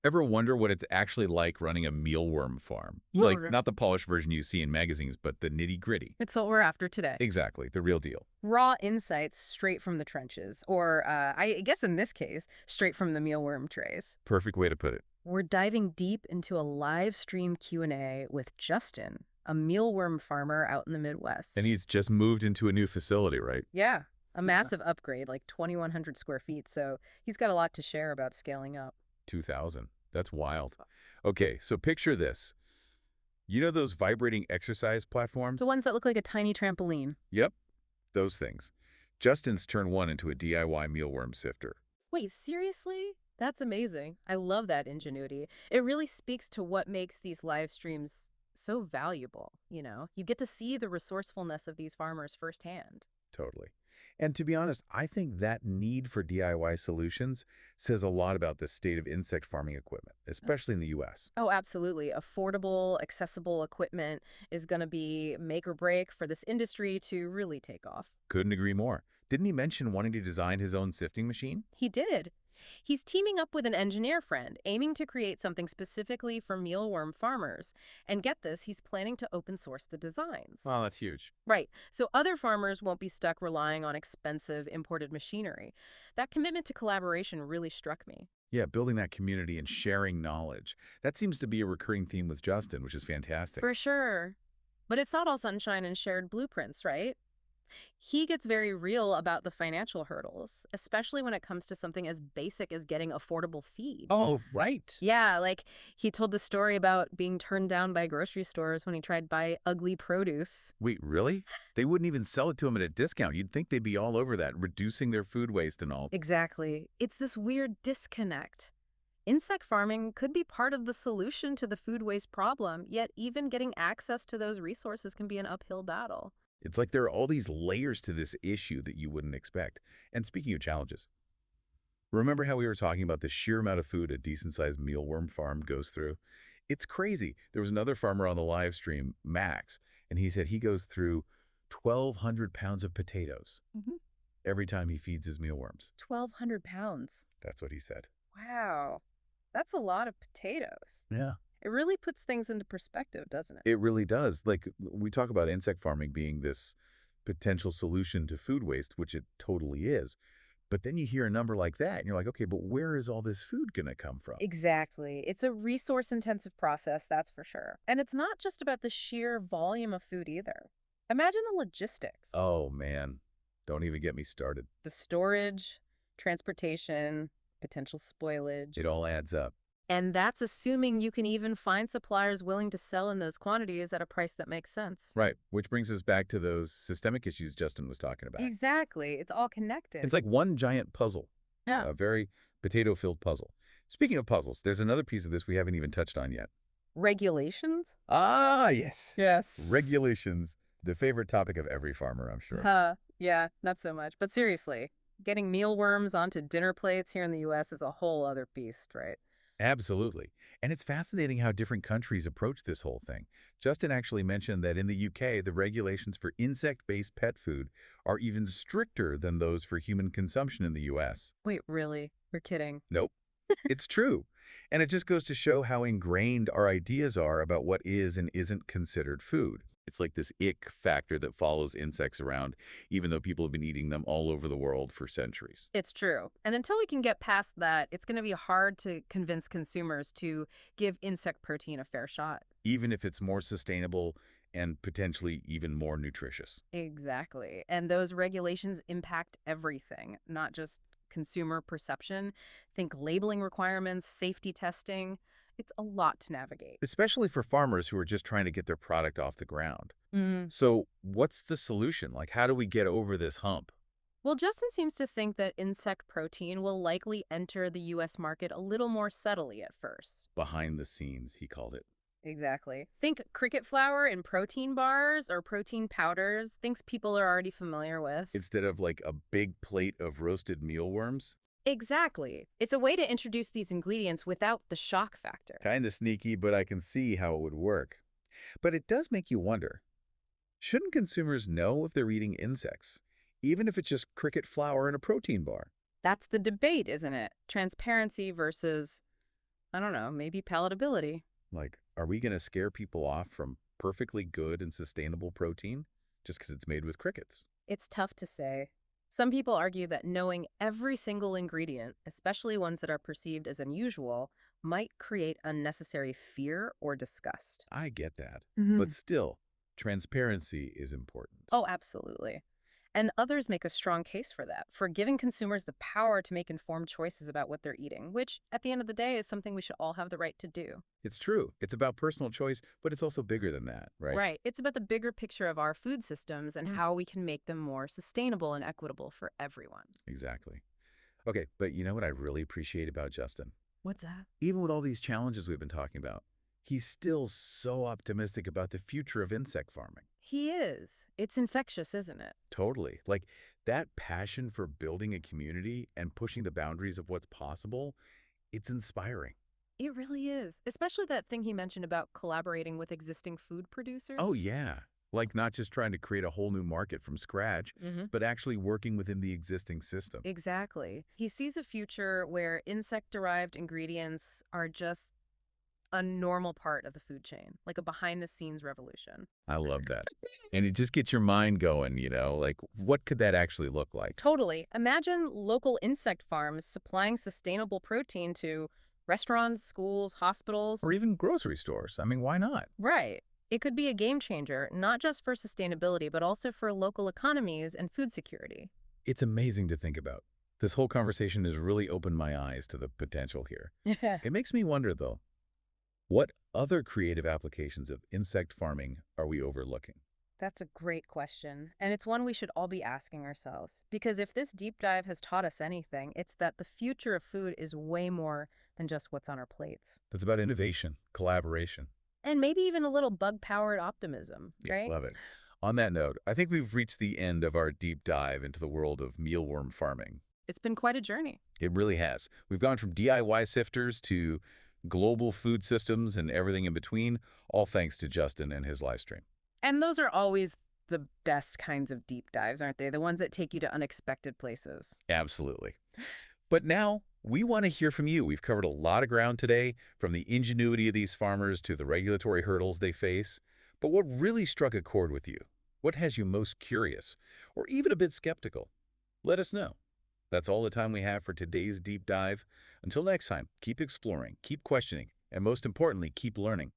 Ever wonder what it's actually like running a mealworm farm? Like, Sure. not the polished version you see in magazines, but the nitty-gritty. It's what we're after today. Exactly, the real deal. Raw insights straight from the trenches, or I guess in this case, straight from the mealworm trays. Perfect way to put it. We're diving deep into a live stream Q&A with Justin, a mealworm farmer out in the And Midwest. he's just moved into a new facility, right? Yeah, a massive upgrade, like 2,100 square feet, so he's got a lot to share about scaling up. 2000. That's wild. Okay, so picture this. You know those vibrating exercise platforms? The ones that look like a tiny trampoline. Yep, those things. Justin's turned one into a DIY mealworm sifter. Wait, seriously? That's amazing. I love that ingenuity. It really speaks to what makes these live streams so valuable, you know? You get to see the resourcefulness of these farmers firsthand. Totally. And to be honest, I think that need for DIY solutions says a lot about the state of insect farming equipment, especially in the US. Oh, absolutely. Affordable, accessible equipment is going to be make or break for this industry to really take off. Couldn't agree more. Didn't he mention wanting to design his own sifting machine? He did. He's teaming up with an engineer friend, aiming to create something specifically for mealworm farmers. And get this, he's planning to open source the designs. Wow, that's huge. Right. So other farmers won't be stuck relying on expensive imported machinery. That commitment to collaboration really struck me. Yeah, building that community and sharing knowledge. That seems to be a recurring theme with Justin, which is fantastic. For sure. But it's not all sunshine and shared blueprints, right? He gets very real about the financial hurdles, especially when it comes to something as basic as getting affordable feed. Oh, right. Yeah, like he told the story about being turned down by grocery stores when he tried to buy ugly produce. Wait, really? They wouldn't even sell it to him at a discount. You'd think they'd be all over that, reducing their food waste and all. Exactly. It's this weird disconnect. Insect farming could be part of the solution to the food waste problem, yet even getting access to those resources can be an uphill battle. It's like there are all these layers to this issue that you wouldn't expect. And speaking of challenges, remember how we were talking about the sheer amount of food a decent-sized mealworm farm goes through? It's crazy. There was another farmer on the live stream, Max, and he said he goes through 1,200 pounds of potatoes Mhm. every time he feeds his mealworms. 1,200 pounds. That's what he said. Wow. That's a lot of potatoes. Yeah. It really puts things into perspective, doesn't it? It really does. Like, we talk about insect farming being this potential solution to food waste, which it totally is. But then you hear a number like that, and you're like, okay, but where is all this food going to come from? Exactly. It's a resource intensive process, that's for sure. And it's not just about the sheer volume of food either. Imagine the logistics, Oh, man. Don't even get me started. the storage, transportation, potential spoilage. It all adds up. And that's assuming you can even find suppliers willing to sell in those quantities at a price that makes sense. Right. Which brings us back to those systemic issues Justin was talking about. Exactly. It's all connected. It's like one giant puzzle, Yeah. a very potato-filled puzzle. Speaking of puzzles, there's another piece of this we haven't even touched on yet. Regulations? Ah, yes. Yes. Regulations, the favorite topic of every farmer, I'm sure. Yeah, not so much. But seriously, getting mealworms onto dinner plates here in the US is a whole other beast, right? Absolutely. And it's fascinating how different countries approach this whole thing. Justin actually mentioned that in the UK, the regulations for insect-based pet food are even stricter than those for human consumption in the US. Wait, really? You're kidding. Nope. It's true. And it just goes to show how ingrained our ideas are about what is and isn't considered food. It's like this ick factor that follows insects around, even though people have been eating them all over the world for centuries. It's true. And until we can get past that, it's going to be hard to convince consumers to give insect protein a fair shot. Even if it's more sustainable and potentially even more nutritious. Exactly. And those regulations impact everything, not just consumer perception. Think labeling requirements, safety testing. It's a lot to navigate. Especially for farmers who are just trying to get their product off the ground. Mm. So what's the solution? Like, how do we get over this hump? Well, Justin seems to think that insect protein will likely enter the US market a little more subtly at first. Behind the scenes, he called it. Exactly. Think cricket flour in protein bars or protein powders, things people are already familiar with. Instead of like a big plate of roasted mealworms. Exactly. It's a way to introduce these ingredients without the shock factor. Kind of sneaky, but I can see how it would work. But it does make you wonder, shouldn't consumers know if they're eating insects, even if it's just cricket flour in a protein bar? That's the debate, isn't it? Transparency versus I don't know, maybe palatability. Like, are we going to scare people off from perfectly good and sustainable protein just because it's made with crickets? It's tough to say. Some people argue that knowing every single ingredient, especially ones that are perceived as unusual, might create unnecessary fear or disgust. I get that. But Mhm. still, transparency is important. Oh, absolutely. And others make a strong case for that, for giving consumers the power to make informed choices about what they're eating, which at the end of the day is something we should all have the right to do. It's true. It's about personal choice, but it's also bigger than that, right? Right. It's about the bigger picture of our food systems and how we can make them more sustainable and equitable for everyone. Exactly. Okay, but you know what I really appreciate about Justin? What's that? Even with all these challenges we've been talking about, he's still so optimistic about the future of insect farming. He is. It's infectious, isn't it? Totally. Like that passion for building a community and pushing the boundaries of what's possible, it's inspiring. It really is. Especially that thing he mentioned about collaborating with existing food Oh, producers. yeah. Like not just trying to create a whole new market from scratch, Hmm. but actually working within the existing system. Exactly. He sees a future where insect-derived ingredients are just a normal part of the food chain, like a behind-the-scenes revolution. I love that. And it just gets your mind going, like what could that actually look like? Totally. Imagine local insect farms supplying sustainable protein to restaurants, schools, hospitals. Or even grocery stores. I mean, why not? Right. It could be a game changer, not just for sustainability, but also for local economies and food security. It's amazing to think about. This whole conversation has really opened my eyes to the potential here. Yeah. It makes me wonder, though, what other creative applications of insect farming are we overlooking? That's a great question, and it's one we should all be asking ourselves. Because if this deep dive has taught us anything, it's that the future of food is way more than just what's on our plates. That's about innovation, collaboration. And maybe even a little bug-powered optimism, Yeah, right? love it. On that note, I think we've reached the end of our deep dive into the world of mealworm farming. It's been quite a journey. It really has. We've gone from DIY sifters to global food systems and everything in between, all thanks to Justin and his live stream. And those are always the best kinds of deep dives, aren't they? The ones that take you to unexpected places. Absolutely. But now we want to hear from you. We've covered a lot of ground today, from the ingenuity of these farmers to the regulatory hurdles they face. But what really struck a chord with you? What has you most curious or even a bit skeptical? Let us know. That's all the time we have for today's deep dive. Until next time, keep exploring, keep questioning, and most importantly, keep learning.